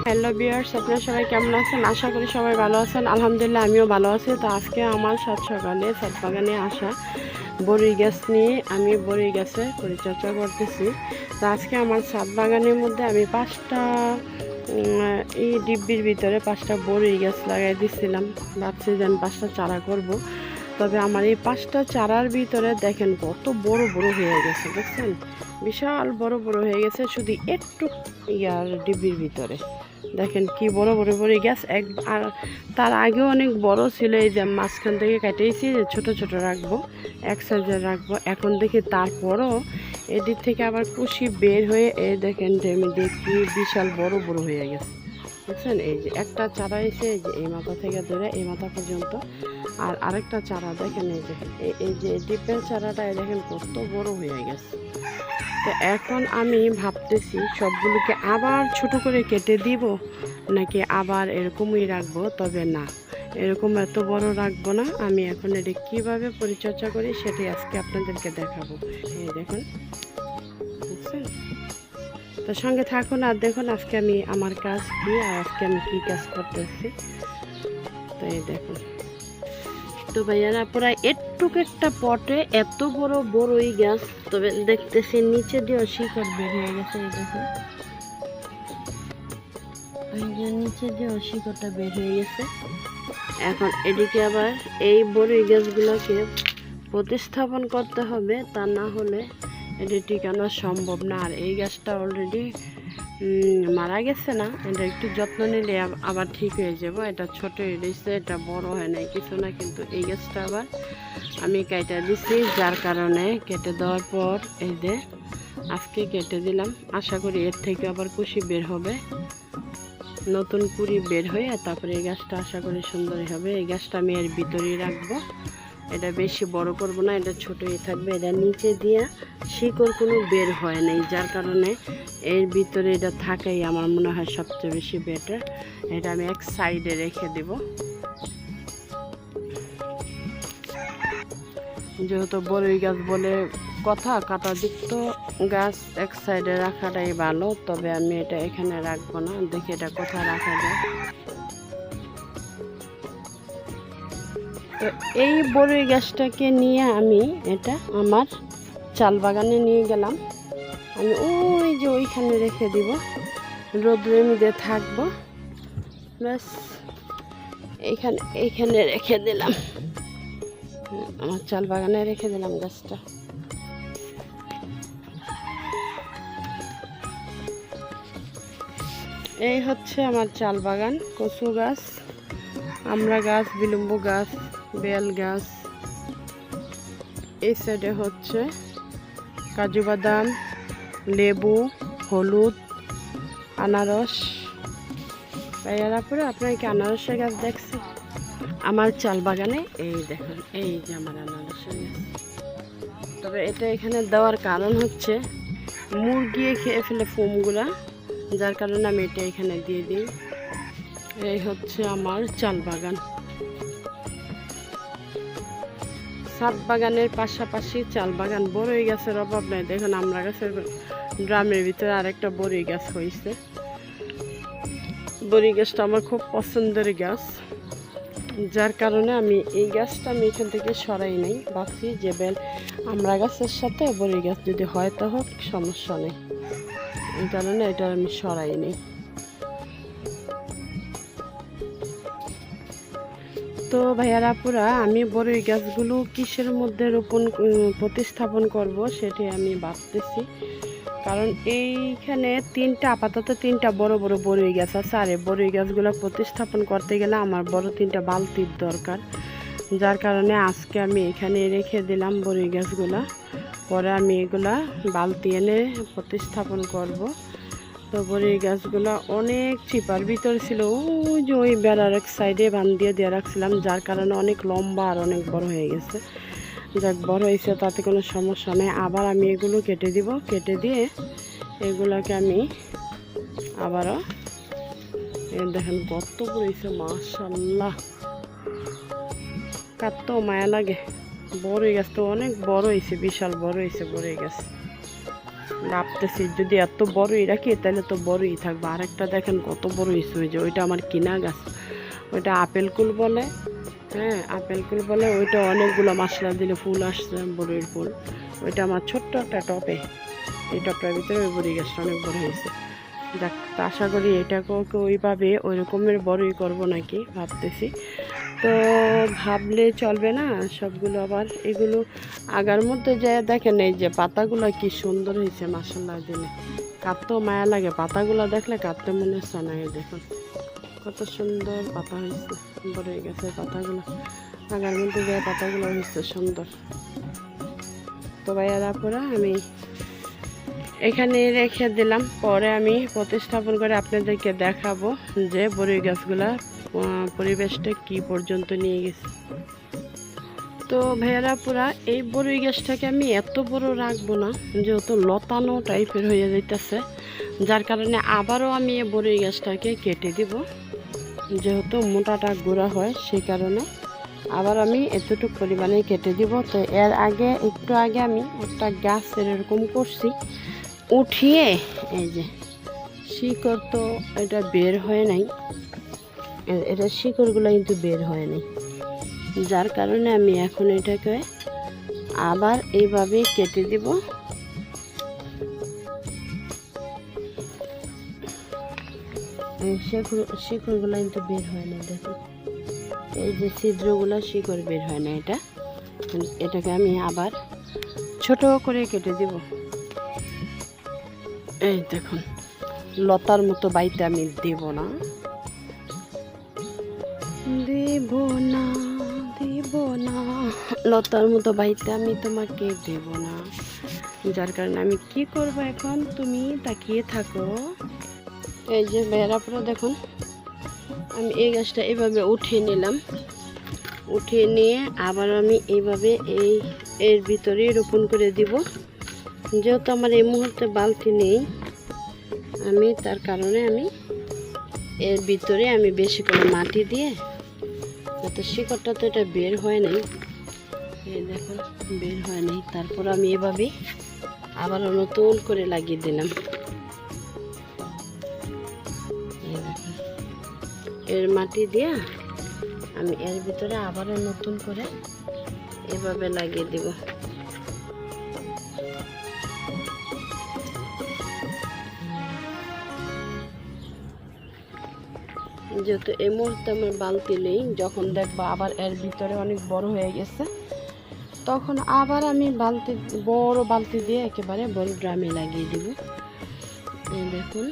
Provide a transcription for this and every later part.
Hello viewers, আপনারা সবাই কেমন আছেন? আশা করি সবাই ভালো আছেন। আলহামদুলিল্লাহ আমিও ভালো আছি। তো আজকে আমার সাত সকালে ছাদ বাগানে আসা বড়ই গাছ নিয়ে আমি বড়ই গাছে পরিচর্যা করতেছি। তো আজকে আমার ছাদ বাগানের মধ্যে আমি 5টা এই ডিব্বির ভিতরে 5টা বড়ই গাছ লাগাই দিয়েছিলাম। ভাবছি যে আমি 5টা চারা করব। তবে আমার এই 5টা চারার ভিতরে দেখেন কত বড় বড় হয়ে গেছে, দেখছেন? বিশাল বড় বড় হয়ে গেছে শুধু একটু ডিব্বির ভিতরে। দেখেন কি বড় বড় বড়ই গাছ। আর তার আগেও অনেক বড় ছিল, এই যে মাঝখান থেকে কেটেছি যে ছোট ছোট রাখবো, এক সাইজে রাখবো। এখন দেখি তারপরও এদিক থেকে আবার কুশি বের হয়ে এই দেখেন যে আমি দেখি বিশাল বড় বড় হয়ে গেছে, বুঝছেন? এই যে একটা চারা এসে এই যে এই মাথা থেকে ধরে এই মাথা পর্যন্ত, আর আরেকটা চারা দেখেন এই যে এই যে ডিপের চারাটা দেখেন কত বড় হয়ে গেছে। তো এখন আমি ভাবতেছি সবগুলোকে আবার ছোট করে কেটে দিব নাকি আবার এরকমই রাখবো। তবে না, এরকম এত বড় রাখবো না। আমি এখন এটা কীভাবে পরিচর্যা করি সেটাই আজকে আপনাদেরকে দেখাবো। এই দেখুন, বুঝছেন? তো সঙ্গে থাকুন আর দেখুন আজকে আমি আমার কাজ কি আর আজকে আমি কী কাজ করতেছি। তো এই দেখুন, তো ভাইয়ারা প্রায় একটুক একটা পটে এত বড় বড়ই গাছ। তবে দেখতেছি নিচে দিয়েও শিকড় বের হয়ে গেছে। এই দেখুন, এই যে নিচে দিয়েও শিকড়টা বের হয়ে গেছে। এখন এদিকে আবার এই বড়ই গাছগুলোকে প্রতিস্থাপন করতে হবে, তা না হলে এটি টিকানো সম্ভব না। আর এই গাছটা অলরেডি মারা গেছে না, এটা একটু যত্ন নিলে আবার ঠিক হয়ে যাব। এটা ছোট হয়ে গেছে, এটা বড় হয় নাই কিছু না, কিন্তু এই গাছটা আবার আমি কেটে দিছি, যার কারণে কেটে দেওয়ার পর এই যে আজকে কেটে দিলাম। আশা করি এর থেকে আবার কুশি বের হবে, নতুন কুড়ি বের হয়ে তারপরে এই গাছটা আশা করি সুন্দরই হবে। এই গাছটা আমি এর ভিতরেই রাখবো, এটা বেশি বড় করব না, এটা ছোটই থাকবে। এটা নিচে দিয়ে শিকড় কোনো বের হয় নাই, যার কারণে এর ভিতরে এটা থাকাই আমার মনে হয় সবচেয়ে বেশি বেটার। এটা আমি এক সাইডে রেখে দেব, যেহেতু বড়ই গাছ বলে কথা, কাঁটাযুক্ত গাছ এক সাইডে রাখাটাই ভালো। তবে আমি এটা এখানে রাখবো না, দেখি এটা কোথায় রাখা যায়। তো এই বড়ই গাছটাকে নিয়ে আমি এটা আমার চাল বাগানে নিয়ে গেলাম। আমি ওই যে ওইখানে রেখে দিব, রোদ্রের মধ্যে থাকবো, ব্যাস। এইখানে রেখে দিলাম, আমার চাল বাগানে রেখে দিলাম গাছটা। এই হচ্ছে আমার চাল বাগান। কচু গাছ, আমড়া গাছ, বিলম্ব গাছ, বেল গাছ। এই সাইডে হচ্ছে কাজু বাদাম, লেবু, হলুদ, আনারস। ভাইয়ারা পরে আপনারা কি আনারসের গাছ দেখছেন? আমার চাল বাগানে এই দেখুন, এই যে আমার আনারসের গাছ। তবে এটা এখানে দেওয়ার কারণ হচ্ছে মুরগি খেয়ে ফেলে ফোমগুলা, যার কারণে আমি এটা এখানে দিয়ে দিই। এই হচ্ছে আমার চাল বাগান। ছাদ বাগানের পাশাপাশি চাল বাগান। বড়ই গাছের অভাব নাই। দেখুন আমরা গাছের ড্রামের ভিতরে আরেকটা বড়ই গাছ হয়েছে। বড়ই গাছটা আমার খুব পছন্দের গাছ, যার কারণে আমি এই গাছটা আমি এখান থেকে সরাই নেই। ভাবছি যে আমরা গাছের সাথে বড়ই গাছ যদি হয় তো হোক, সমস্যা নেই, এই কারণে এটা আমি সরাই নেই। তো ভাইয়ারা আপুরা, আমি বড়ই গাছগুলো কিসের মধ্যে প্রতিস্থাপন করব সেটি আমি ভাবতেছি। কারণ এইখানে আপাতত তিনটা বড় বড় বড়ই গাছ আছে, আর এই বড়ই গাছগুলো প্রতিস্থাপন করতে গেলে আমার বড় 3টা বালতির দরকার, যার কারণে আজকে আমি এখানে রেখে দিলাম বড়ই গাছগুলা। পরে আমি এগুলা বালতি এনে প্রতিস্থাপন করব। তো বড়ই গাছগুলো অনেক চিপার ভিতর ছিল, ওই যে ওই বেড়ার এক সাইডে বান্ধিয়ে দিয়ে রাখছিলাম, যার কারণে অনেক লম্বা আর অনেক বড় হয়ে গেছে। যাক, বড় হয়েছে তাতে কোনো সমস্যা নেই। আবার আমি এগুলো কেটে দিব, কেটে দিয়ে এগুলোকে আমি আবারও দেখেন কত পড়েছে, মাশাআল্লাহ, কত মায়া লাগে। বড়ই গাছ তো অনেক বড় হয়েছে, বিশাল বড় হয়েছে বড়ই গাছ। ভাবতেছি যদি এত বড়ই রাখি তাহলে তো বড়ই থাকবে। আরেকটা দেখেন কত বড় হয়েছে, ওই যে ওইটা আমার কিনা গাছ, ওইটা আপেল কুল বলে। হ্যাঁ, আপেল কুল বলে। ওইটা অনেকগুলো মশলা দিলে ফুল আসছে, বড়ির ফুল। ওইটা আমার ছোট্ট একটা টপে, এই টপটার ভিতরে ওই বড়ি গাছটা অনেক বড় হয়েছে। যাক, তো আশা করি এটাকেও ওইভাবে ওই রকমের বড়ই করবো নাকি ভাবতেছি। তো ভাবলে চলবে না, সবগুলো আবার এগুলো আগার মধ্যে যে দেখেন এই যে পাতাগুলো কি সুন্দর হয়েছে মাশাআল্লাহ দিলে, কাটতেও মায়া লাগে। পাতাগুলো দেখলে কাটতে মনে হচ্ছে না। এই দেখুন কত সুন্দর পাতা হয়েছে, বড় হয়ে গেছে পাতাগুলো। আগার মধ্যে যে পাতাগুলো হয়েছে সুন্দর। তো ভাইয়ারা পুরা আমি এখানে রেখে দিলাম, পরে আমি প্রতিস্থাপন করে আপনাদেরকে দেখাবো যে বড়ই গাছগুলা পরিবেশটা কি পর্যন্ত নিয়ে গেছে। তো ভাইয়ারা পুরা এই বড়ই গাছটাকে আমি এত বড় রাখবো না, যেহেতু লতানো টাইপের হয়ে যাইতেছে, যার কারণে আবারও আমি এই বড়ই গাছটাকে কেটে দিব। যেহেতু মোটাটা গোড়া হয় সেই কারণে আবার আমি এতটুকু পরিমাণে কেটে দিব। তো এর আগে একটু আগে আমি একটা গাছ এরকম করছি, উঠিয়ে এই যে শিকড়, তো এটা বের হয় নাই, এটা শিকড়গুলো কিন্তু বের হয় নাই, যার কারণে আমি এখন এটাকে আবার এইভাবে কেটে দিব। শিকড়গুলো কিন্তু বের হয় না, দেখো এই যে ছিদ্রগুলো, শিকড় বের হয় না। এটাকে আমি আবার ছোট করে কেটে দিব। এই দেখুন, লতার মতো বাইতে আমি দেব না, দেব না, দেব না, লতার মতো বাইতে আমি তোমাকে দেব না। যার কারণে আমি কি করব এখন, তুমি তাকিয়ে থাকো। এই যে বেড়াপুরা দেখুন, আমি এই গাছটা এইভাবে উঠিয়ে নিলাম, উঠিয়ে নিয়ে আবার আমি এইভাবে এর ভিতরে রোপণ করে দিব। যেহেতু আমার এই মুহূর্তে বালতি নেই, আমি তার কারণে আমি এর ভিতরে আমি বেশি করে মাটি দিয়ে, যাতে শিকড়টা তো এটা বের হয় নাই, এই দেখুন বের হয় নাই, তারপর আমি এভাবে আবার নতুন করে লাগিয়ে দিলাম। এর মাটি দিয়ে আমি এর ভিতরে আবারও নতুন করে এভাবে লাগিয়ে দিব। যেহেতু এই মুহূর্তে আমার বালতি নেই, যখন দেখবো আবার এর ভিতরে অনেক বড় হয়ে গেছে, তখন আবার আমি বড় বালতি দিয়ে একেবারে বড় ড্রামে লাগিয়ে দিব। এই দেখুন,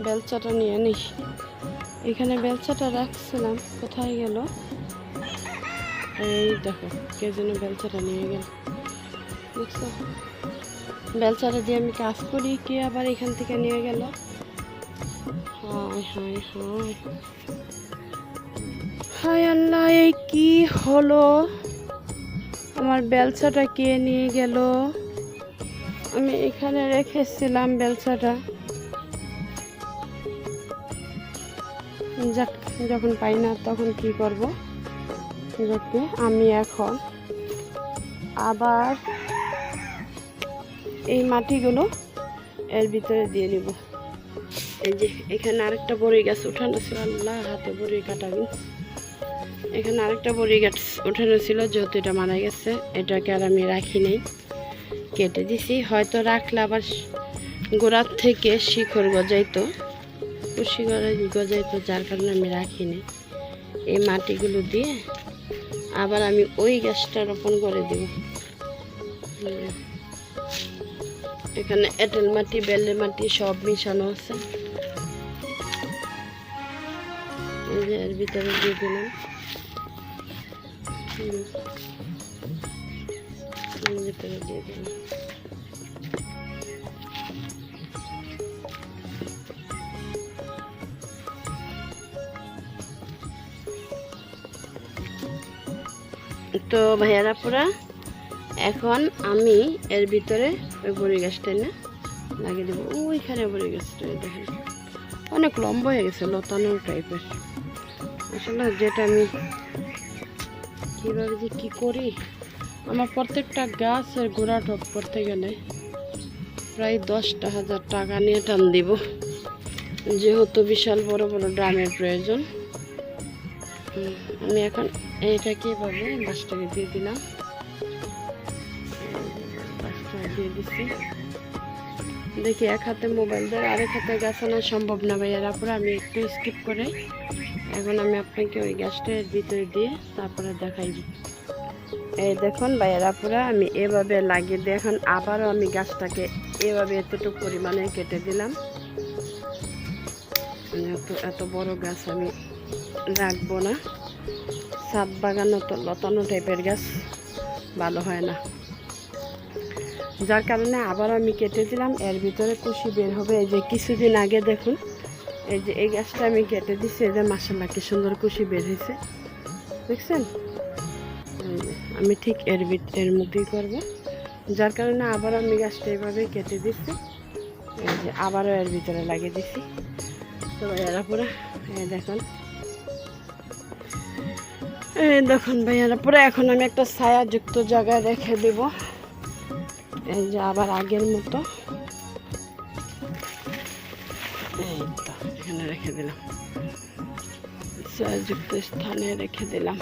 বেলচাটা নিয়ে নিস, এখানে বেলচাটা রাখছিলাম, কোথায় গেল? এই দেখো কে যেন বেলচাটা নিয়ে গেল, দেখছো? বেলচাটা দিয়ে আমি কাজ করি, কে আবার এখান থেকে নিয়ে গেল? হায় হায় হায় হায় আল্লাহ, এই কি হলো? আমার বেলচাটা কে নিয়ে গেল? আমি এখানে রেখেছিলাম বেলচাটা। যাক, যখন পাই না তখন কি করব, যাকে আমি এখন আবার এই মাটিগুলো এর ভিতরে দিয়ে নিব। এই যে এখানে আরেকটা বড়ি গাছ উঠানো ছিল, আল্লাহ হাতে বড়ি কাটাবি। এখানে আরেকটা বড়ি গাছ উঠানো ছিল, যেহেতু এটা মারা গেছে, এটাকে আর আমি রাখি নাই, কেটে দিছি। হয়তো রাখলে আবার গোড়ার থেকে শিকড় গজাইতো, কুশি গজাইতো, যার কারণে আমি রাখিনি। এই মাটিগুলো দিয়ে আবার আমি ওই গাছটা রোপণ করে দিব। এখানে এঁটেল মাটি, বেলে মাটি সব মিশানো আছে, এর ভিতরে দিয়ে দিলাম। ভিতরে দিয়ে দিলাম। তো ভাইয়ারা পুরা এখন আমি এর ভিতরে ওই বড়ি গাছটা না লাগিয়ে দেবো। ওইখানে বড়ি গাছটা দেখেন অনেক লম্বা হয়ে গেছে, লতানো টাইপের। আসলে যেটা আমি কীভাবে যে কী করি আমার প্রত্যেকটা গাছের গোড়া টপ করতে গেলে প্রায় 10,000 টাকা নিয়ে টান দিব, যেহেতু বিশাল বড় বড় ড্রামের প্রয়োজন। আমি এখন এইটা কীভাবে বাঁশটাকে দিয়ে দিলাম, বাঁশটাকে দিয়ে দিচ্ছি। দেখি এক হাতে মোবাইল ধরে আরেক হাতে গাছ আনা সম্ভব না ভাইয়ারা, পুরো আমি একটু স্কিপ করে এখন আমি আপনাকে ওই গাছটার ভিতরে দিয়ে তারপরে দেখাইব। এই দেখুন ভাইয়ারা, পুরো আমি এভাবে লাগিয়ে দিয়ে এখন আবারও আমি গাছটাকে এভাবে এতটুকু পরিমাণে কেটে দিলাম। এত বড় গাছ আমি রাখবো না, ছাদ বাগানো তো লতানো টাইপের গাছ ভালো হয় না, যার কারণে আবার আমি কেটে দিলাম। এর ভিতরে কুশি বের হবে। এই যে কিছুদিন আগে দেখুন, এই যে এই গাছটা আমি কেটে দিচ্ছি, এই যে মাশাআল্লাহ কি সুন্দর কুশি বের হয়েছে, দেখছেন? আমি ঠিক এর মধ্যেই করবো, যার কারণে আবার আমি গাছটা এইভাবে কেটে দিচ্ছি। এই যে আবারও এর ভিতরে লাগিয়ে দিচ্ছি। তো ভাইয়ারা পুরা দেখুন ভাইয়ারা পুরো এখন আমি একটা ছায়াযুক্ত জায়গায় রেখে দেব। এই যে আবার আগের মতো এই তো এখানে রেখে দিলাম, ছায়াযুক্ত স্থানে রেখে দিলাম।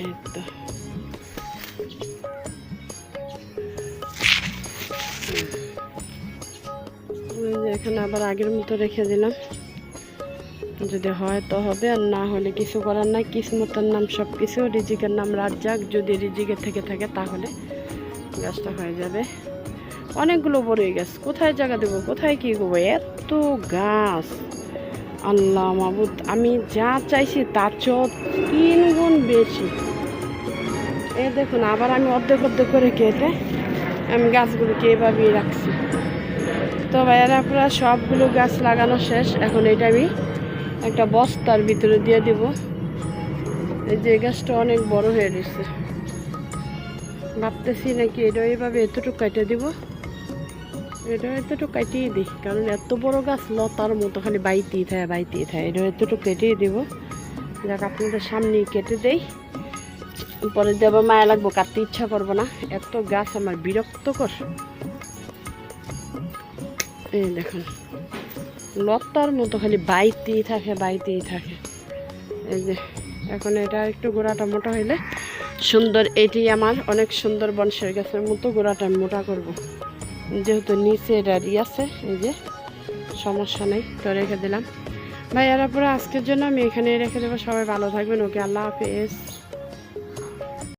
এই তো এখানে আবার আগের মতো রেখে দিলাম, যদি হয় তো হবে, আর না হলে কিছু করার নাই। কিসমতের নাম সব কিছু, রিজিকের নাম রাজ্জাক, যদি রিজিকের থেকে থাকে তাহলে গাছটা হয়ে যাবে। অনেকগুলো বড়ই গাছ, কোথায় জায়গা দেবো, কোথায় কী করবো, এত গাছ আল্লাহ মাবুদ, আমি যা চাইছি তার চেয়েও 3 গুণ বেশি। এই দেখুন আবার আমি অর্ধেক অর্ধেক করে কেটে আমি গাছগুলোকে এভাবেই রাখছি। তো ভাইয়ারা পুরো সবগুলো গাছ লাগানো শেষ, এখন এটা আমি একটা বস্তার ভিতরে দিয়ে দিব। এই যে গাছটা অনেক বড় হয়ে গেছে, ভাবতেছি নাকি এটা এইভাবে এতটুকু কাটিয়ে দিব, এটা এতটুকু কাটিয়ে দিই, কারণ এত বড় গাছ লতার মতো খালি বাইতেই থাকে। এটা এতটুকু কেটেই দিব, যাক আপনাদের সামনেই কেটে দেই, পরে দেব মায়া লাগবো, কাটতে ইচ্ছা করবো না, এত গাছ আমার বিরক্তকর। এই দেখুন লতার মতো খালি বাইতেই থাকে। এই যে এখন এটা একটু গোড়াটা মোটা হইলে সুন্দর, এটি আমার অনেক সুন্দর বনসাই গাছের মতো গোড়াটা মোটা করব, যেহেতু নিচে এটা আছে। এই যে সমস্যা নেই, তো রেখে দিলাম ভাইয়ারা পুরো আজকের জন্য আমি এখানে রেখে দেবো। সবাই ভালো থাকবেন, ওকে আল্লাহ হাফেজ।